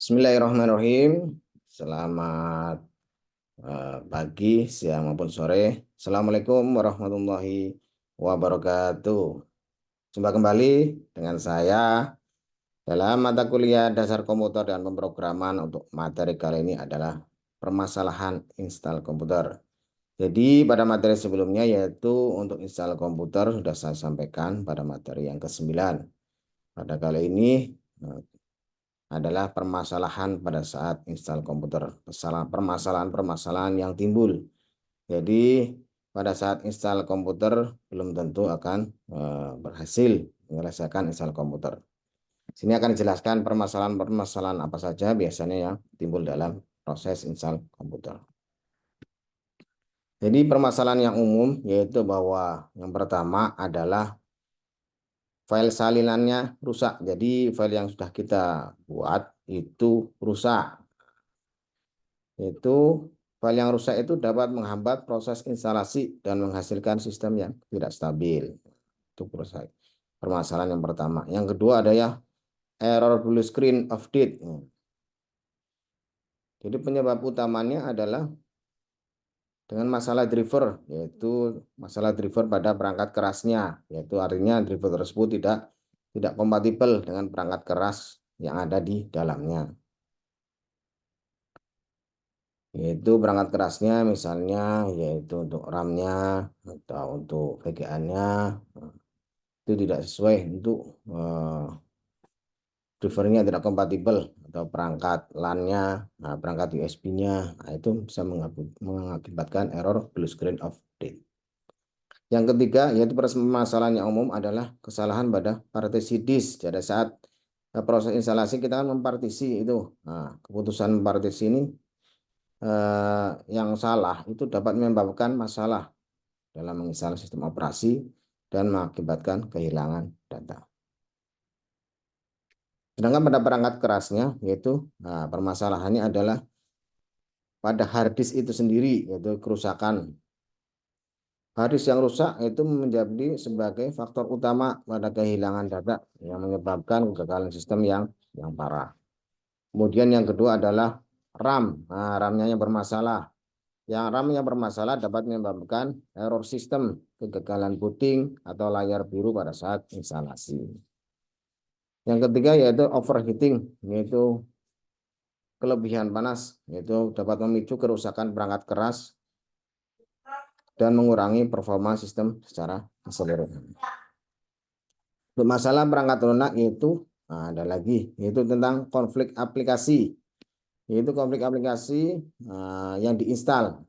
Bismillahirrahmanirrahim. Selamat pagi, siang maupun sore. Assalamualaikum warahmatullahi wabarakatuh. Jumpa kembali dengan saya dalam mata kuliah dasar komputer dan pemrograman. Untuk materi kali ini adalah permasalahan install komputer. Jadi pada materi sebelumnya yaitu untuk install komputer sudah saya sampaikan pada materi yang ke-9. Pada kali ini eh, adalah permasalahan pada saat install komputer. Permasalahan-permasalahan yang timbul. Jadi pada saat install komputer belum tentu akan berhasil menyelesaikan install komputer. Sini akan dijelaskan permasalahan-permasalahan apa saja biasanya yang timbul dalam proses install komputer. Jadi permasalahan yang umum yaitu bahwa yang pertama adalah file salinannya rusak. Jadi file yang sudah kita buat itu rusak. Itu file yang rusak itu dapat menghambat proses instalasi dan menghasilkan sistem yang tidak stabil. Itu proses permasalahan yang pertama. Yang kedua ada ya error blue screen of date. Jadi penyebab utamanya adalah dengan masalah driver, yaitu masalah driver pada perangkat kerasnya, yaitu artinya driver tersebut tidak kompatibel dengan perangkat keras yang ada di dalamnya. Yaitu perangkat kerasnya misalnya yaitu untuk RAM-nya atau untuk VGA-nya itu tidak sesuai untuk drivernya tidak kompatibel atau perangkat LAN-nya, perangkat USB-nya, itu bisa mengakibatkan error blue screen of date. Yang ketiga yaitu permasalahan yang umum adalah kesalahan pada partisi disk. Pada saat proses instalasi kita kan mempartisi itu, keputusan mempartisi ini yang salah itu dapat menyebabkan masalah dalam menginstal sistem operasi dan mengakibatkan kehilangan data. Sedangkan pada perangkat kerasnya yaitu permasalahannya adalah pada hard disk itu sendiri, yaitu kerusakan. Hard disk yang rusak itu menjadi sebagai faktor utama pada kehilangan data yang menyebabkan kegagalan sistem yang parah. Kemudian yang kedua adalah RAM. RAM-nya yang bermasalah. Yang RAM yang bermasalah dapat menyebabkan error sistem, kegagalan booting, atau layar biru pada saat instalasi. Yang ketiga yaitu overheating, yaitu kelebihan panas, yaitu dapat memicu kerusakan perangkat keras dan mengurangi performa sistem secara keseluruhan. Untuk masalah perangkat lunak yaitu ada lagi, yaitu tentang konflik aplikasi, yaitu konflik aplikasi yang diinstal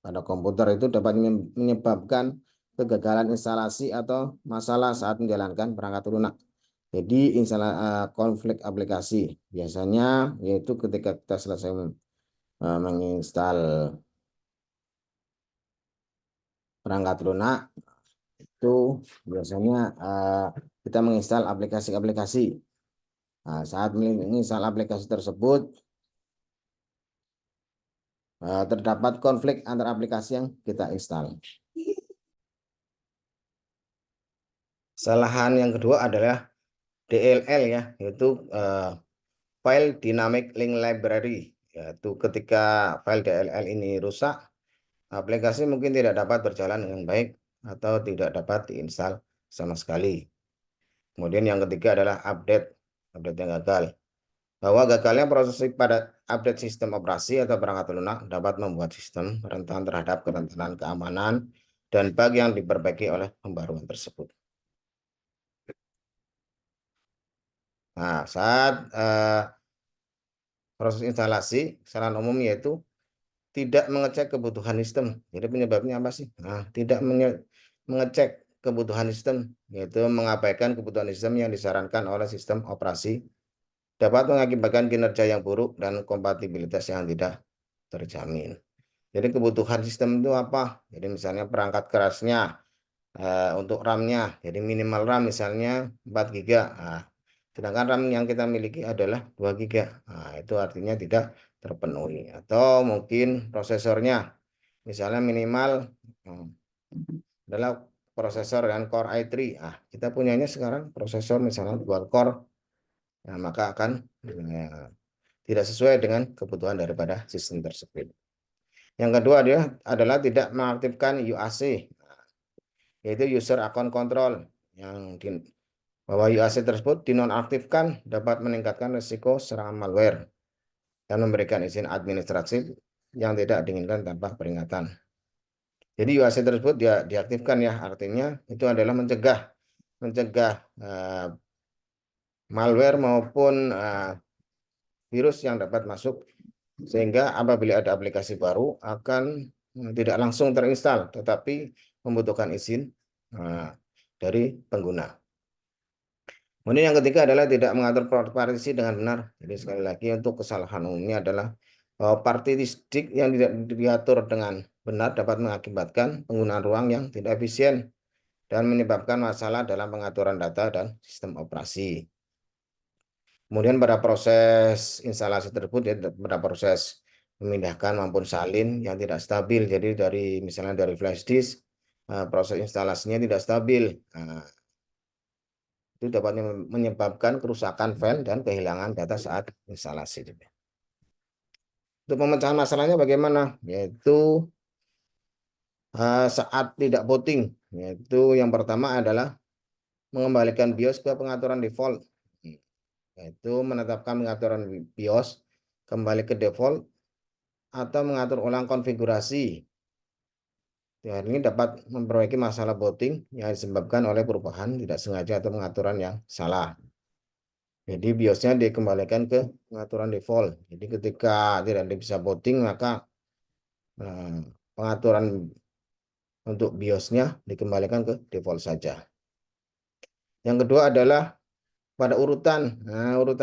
pada komputer itu dapat menyebabkan kegagalan instalasi atau masalah saat menjalankan perangkat lunak. Jadi konflik aplikasi biasanya yaitu ketika kita selesai menginstal perangkat lunak itu biasanya kita menginstal aplikasi-aplikasi. Saat menginstal aplikasi tersebut terdapat konflik antar aplikasi yang kita install. Kesalahan yang kedua adalah DLL ya, yaitu file Dynamic Link Library, yaitu ketika file DLL ini rusak, aplikasi mungkin tidak dapat berjalan dengan baik atau tidak dapat diinstal sama sekali. Kemudian yang ketiga adalah update yang gagal. Bahwa gagalnya proses pada update sistem operasi atau perangkat lunak dapat membuat sistem rentan terhadap kerentanan keamanan dan bug yang diperbaiki oleh pembaruan tersebut. Nah, saat proses instalasi, kesalahan umum yaitu tidak mengecek kebutuhan sistem. Jadi penyebabnya apa sih? Tidak mengecek kebutuhan sistem, yaitu mengabaikan kebutuhan sistem yang disarankan oleh sistem operasi, dapat mengakibatkan kinerja yang buruk dan kompatibilitas yang tidak terjamin. Jadi kebutuhan sistem itu apa? Jadi misalnya perangkat kerasnya, untuk RAM-nya, jadi minimal RAM misalnya 4 GB. Sedangkan RAM yang kita miliki adalah 2 GB. Itu artinya tidak terpenuhi. Atau mungkin prosesornya, misalnya minimal adalah prosesor dengan Core i3. Kita punyanya sekarang prosesor misalnya dual core, maka akan tidak sesuai dengan kebutuhan daripada sistem tersebut. Yang kedua adalah tidak mengaktifkan UAC, yaitu user account control, yang bahwa UAC tersebut dinonaktifkan dapat meningkatkan risiko serangan malware dan memberikan izin administrasi yang tidak diinginkan tanpa peringatan. Jadi UAC tersebut diaktifkan ya, artinya itu adalah mencegah malware maupun virus yang dapat masuk, sehingga apabila ada aplikasi baru akan tidak langsung terinstall, tetapi membutuhkan izin dari pengguna. Kemudian yang ketiga adalah tidak mengatur partisi dengan benar. Jadi sekali lagi untuk kesalahan umumnya adalah party disk yang tidak diatur dengan benar dapat mengakibatkan penggunaan ruang yang tidak efisien dan menyebabkan masalah dalam pengaturan data dan sistem operasi. Kemudian pada proses instalasi tersebut, pada proses memindahkan maupun salin yang tidak stabil. Jadi misalnya dari flash disk, proses instalasinya tidak stabil. Itu dapat menyebabkan kerusakan file dan kehilangan data saat instalasi. Untuk pemecahan masalahnya bagaimana? Yaitu saat tidak booting, yaitu yang pertama adalah mengembalikan BIOS ke pengaturan default, yaitu menetapkan pengaturan BIOS kembali ke default atau mengatur ulang konfigurasi. Hal ini dapat memperbaiki masalah booting yang disebabkan oleh perubahan tidak sengaja atau pengaturan yang salah. Jadi BIOS-nya dikembalikan ke pengaturan default. Jadi ketika tidak bisa booting, maka pengaturan untuk BIOS-nya dikembalikan ke default saja. Yang kedua adalah pada urutan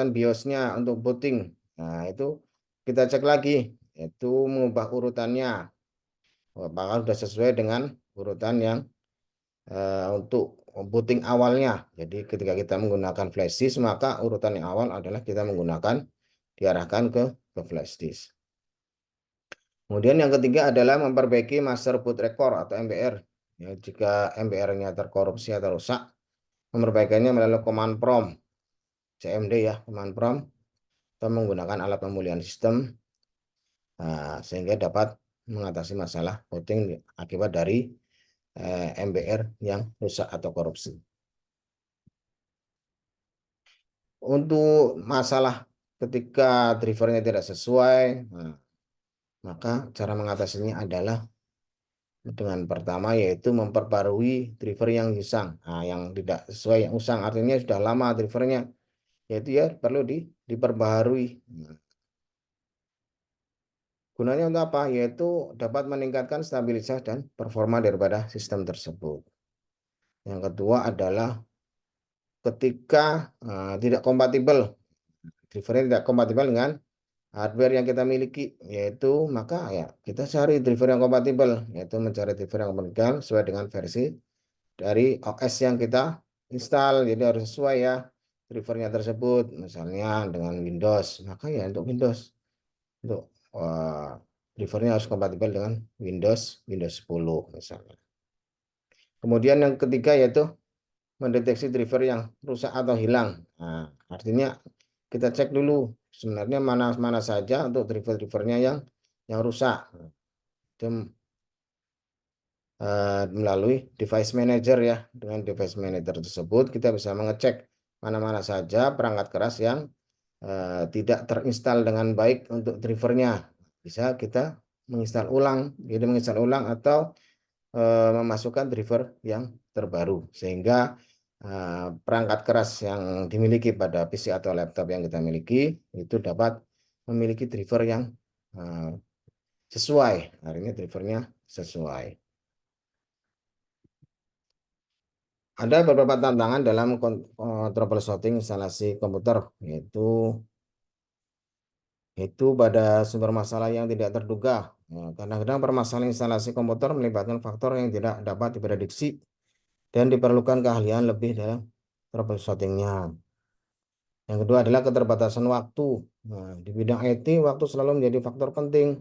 BIOS-nya untuk booting. Nah, itu kita cek lagi, yaitu mengubah urutannya. Apakah sudah sesuai dengan urutan yang untuk booting awalnya. Jadi ketika kita menggunakan flash disk, maka urutan yang awal adalah kita diarahkan ke flash disk. Kemudian yang ketiga adalah memperbaiki master boot record atau MBR. Ya, jika MBR-nya terkorupsi atau rusak, memperbaikinya melalui command prompt, CMD ya, command prompt, atau menggunakan alat pemulihan sistem, sehingga dapat mengatasi masalah booting akibat dari MBR yang rusak atau korupsi. Untuk masalah ketika drivernya tidak sesuai, maka cara mengatasinya adalah dengan pertama yaitu memperbarui driver yang usang. Yang tidak sesuai yang usang artinya sudah lama drivernya, yaitu ya perlu diperbaharui. Gunanya untuk apa? Yaitu dapat meningkatkan stabilitas dan performa daripada sistem tersebut. Yang kedua adalah ketika tidak kompatibel, drivernya tidak kompatibel dengan hardware yang kita miliki, yaitu maka ya kita cari driver yang kompatibel, yaitu mencari driver yang kompatibel sesuai dengan versi dari OS yang kita install. Jadi harus sesuai ya drivernya tersebut, misalnya dengan Windows, maka ya untuk Windows, untuk drivernya harus kompatibel dengan Windows 10 misalnya. Kemudian yang ketiga yaitu mendeteksi driver yang rusak atau hilang. Artinya kita cek dulu sebenarnya mana saja untuk driver-drivernya yang rusak. Itu melalui device manager ya. Dengan device manager tersebut kita bisa mengecek mana-mana saja perangkat keras yang tidak terinstal dengan baik untuk drivernya. Bisa kita menginstal ulang, jadi menginstal ulang atau memasukkan driver yang terbaru, sehingga perangkat keras yang dimiliki pada PC atau laptop yang kita miliki itu dapat memiliki driver yang sesuai, artinya drivernya sesuai. Ada beberapa tantangan dalam troubleshooting instalasi komputer, yaitu pada sumber masalah yang tidak terduga. Kadang-kadang permasalahan instalasi komputer melibatkan faktor yang tidak dapat diprediksi dan diperlukan keahlian lebih dalam troubleshootingnya. Yang kedua adalah keterbatasan waktu. Di bidang IT, waktu selalu menjadi faktor penting.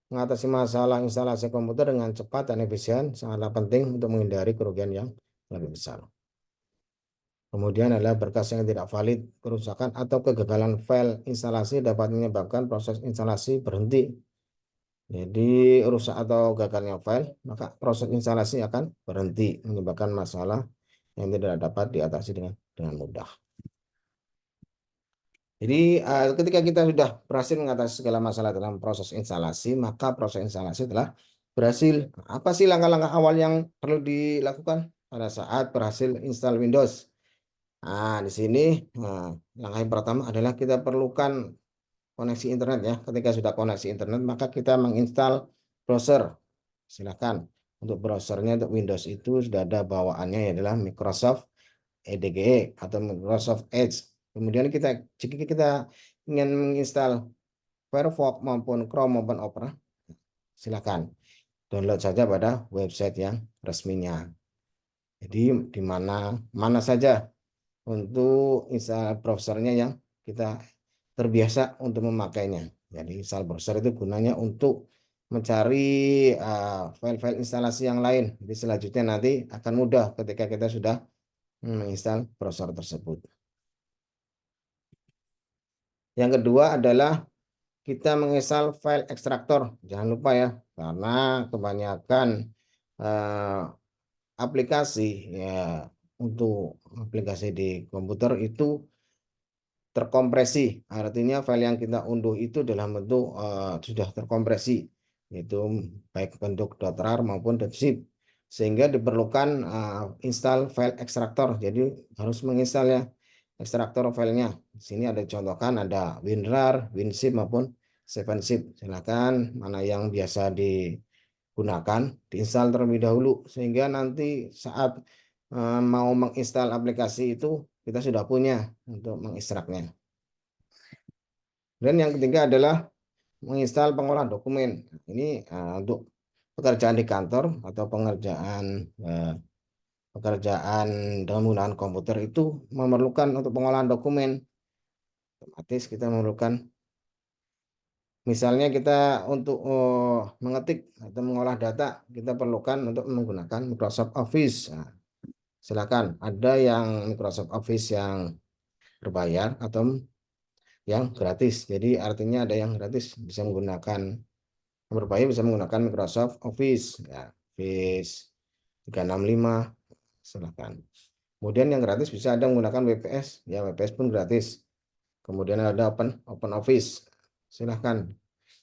Mengatasi masalah instalasi komputer dengan cepat dan efisien sangatlah penting untuk menghindari kerugian yang lebih besar. Kemudian adalah berkas yang tidak valid, kerusakan atau kegagalan file instalasi dapat menyebabkan proses instalasi berhenti. Jadi rusak atau gagalnya file, maka proses instalasi akan berhenti, menyebabkan masalah yang tidak dapat diatasi dengan mudah. Jadi ketika kita sudah berhasil mengatasi segala masalah dalam proses instalasi, maka proses instalasi telah berhasil. Apa sih langkah-langkah awal yang perlu dilakukan pada saat berhasil install Windows? Nah, di sini langkah yang pertama adalah kita perlukan koneksi internet ya. Ketika sudah koneksi internet, maka kita menginstal browser. Silakan. Untuk browsernya untuk Windows itu sudah ada bawaannya adalah Microsoft EDGE atau Microsoft Edge. Kemudian jika kita ingin menginstal Firefox maupun Chrome maupun Opera, silakan download saja pada website yang resminya. Jadi di mana saja untuk install browsernya yang kita terbiasa untuk memakainya. Jadi install browser itu gunanya untuk mencari file-file instalasi yang lain. Jadi selanjutnya nanti akan mudah ketika kita sudah menginstal browser tersebut. Yang kedua adalah kita menginstal file ekstraktor. Jangan lupa ya, karena kebanyakan eh, aplikasi ya untuk aplikasi di komputer itu terkompresi. Artinya file yang kita unduh itu dalam bentuk sudah terkompresi, yaitu baik bentuk .rar maupun .zip. Sehingga diperlukan install file ekstraktor. Jadi harus menginstal ya ekstraktor filenya. Di sini ada contohkan, ada WinRAR, WinZip maupun 7zip. Silakan mana yang biasa digunakan, diinstal terlebih dahulu sehingga nanti saat mau menginstal aplikasi itu kita sudah punya untuk mengekstraknya. Dan yang ketiga adalah menginstal pengolah dokumen. Ini untuk pekerjaan di kantor atau pekerjaan dengan menggunakan komputer itu memerlukan untuk pengolahan dokumen. Otomatis kita memerlukan, misalnya kita untuk mengetik atau mengolah data, kita perlukan untuk menggunakan Microsoft Office. Nah, silakan, ada yang Microsoft Office yang berbayar atau yang gratis. Jadi artinya ada yang gratis bisa menggunakan, yang berbayar bisa menggunakan Microsoft Office, ya, Office 365, silakan. Kemudian yang gratis bisa ada menggunakan WPS, ya WPS pun gratis. Kemudian ada Open Office, silahkan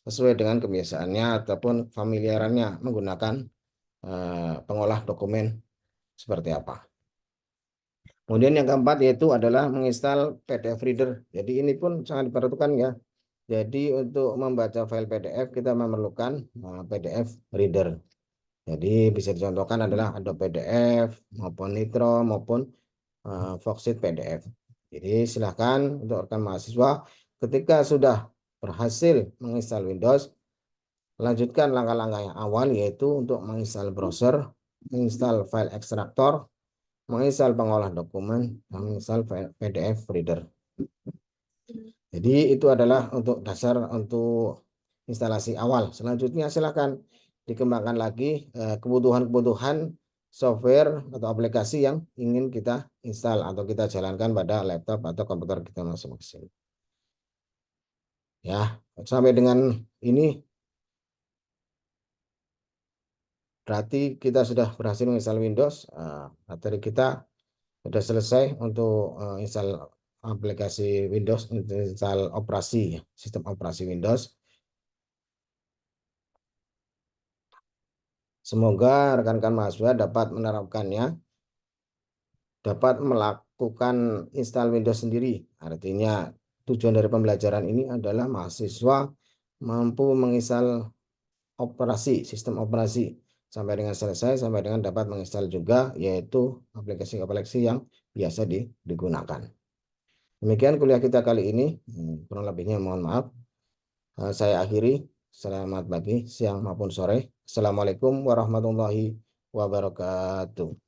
sesuai dengan kebiasaannya ataupun familiarannya menggunakan pengolah dokumen seperti apa. Kemudian yang keempat yaitu adalah menginstal PDF Reader. Jadi ini pun sangat diperlukan ya. Jadi untuk membaca file PDF kita memerlukan PDF Reader. Jadi bisa dicontohkan adalah Adobe PDF maupun Nitro maupun Foxit PDF. Jadi silakan untuk rekan mahasiswa ketika sudah berhasil menginstal Windows, lanjutkan langkah-langkah yang awal yaitu untuk menginstal browser, menginstal file ekstraktor, menginstal pengolah dokumen, dan menginstal PDF Reader. Jadi itu adalah untuk dasar untuk instalasi awal. Selanjutnya silakan dikembangkan lagi kebutuhan-kebutuhan software atau aplikasi yang ingin kita install atau kita jalankan pada laptop atau komputer kita masing-masing. Ya, sampai dengan ini berarti kita sudah berhasil menginstal Windows. Materi kita sudah selesai untuk install aplikasi Windows, install operasi, sistem operasi Windows. Semoga rekan-rekan mahasiswa dapat menerapkannya, dapat melakukan install Windows sendiri. Artinya tujuan dari pembelajaran ini adalah mahasiswa mampu menginstal sistem operasi sampai dengan selesai, sampai dengan dapat menginstal juga, yaitu aplikasi-aplikasi yang biasa digunakan. Demikian kuliah kita kali ini, kurang lebihnya mohon maaf. Saya akhiri. Selamat pagi, siang maupun sore. Assalamualaikum warahmatullahi wabarakatuh.